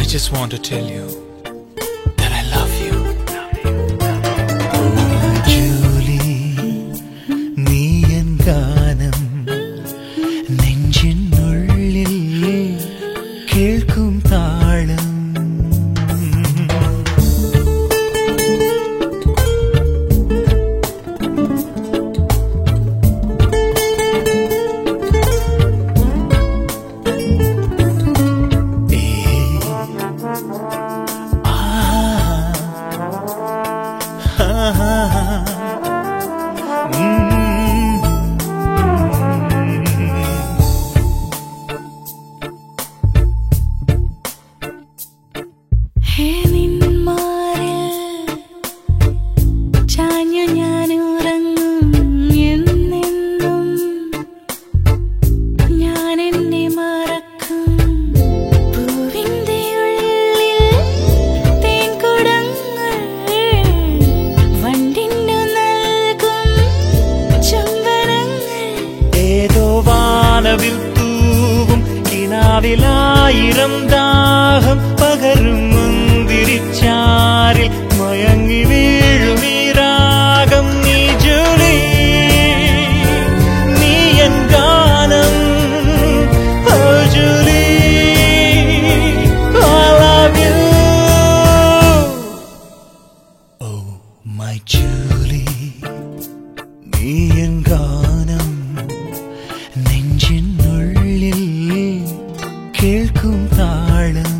I just want to tell you that I love you. Julie, നീ എൻ ഗാനം നെഞ്ചിനുള്ളിൽ കേൾക്കും താളം. കിനാവിലായിരം ദാഹം പകരും മുന്തിരിച്ചാരിൽ മയങ്ങി വീഴുമീ രാഗം. നീ ജൂലി, നീ എൻ ഗാനം. Oh Julie, I love you. Oh my Julie, നീ എൻ ഗാനം നെഞ്ചിനുള്ളിൽ കേൾക്കും താളം.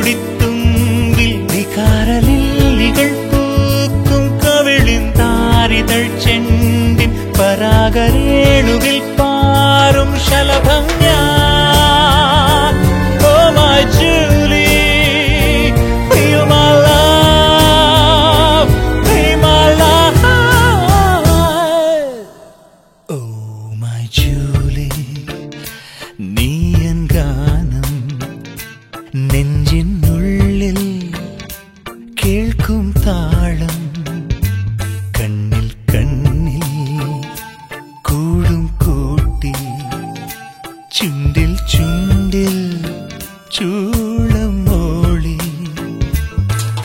പൂമുടിത്തുമ്പിൽ വികാരലില്ലികൾ പൂക്കും കവിളിൻ താരിതൾ ചെണ്ടിൻ പരാഗരേണുവിൽ പാറും ശലഭം ഞാൻ. Oh my Julie, feel my love, feel my love. Oh my Julie, നീ എൻ ഗാനം നെഞ്ചിനുള്ളിൽ കേൾക്കും താളം. കണ്ണിൽ കണ്ണിൽ കൂടും കൂട്ടി ചുണ്ടിൽ ചുണ്ടിൽ ചൂളം മോളി.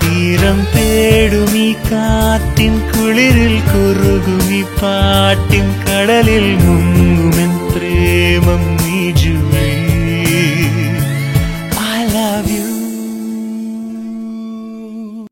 തീരം തേടുമീ കാറ്റിൻ കുളിരിൽ കുറുകുമീ പാട്ടിൻ കടലിൽ മുങ്ങുമെൻ പ്രേമം നീ ജൂ.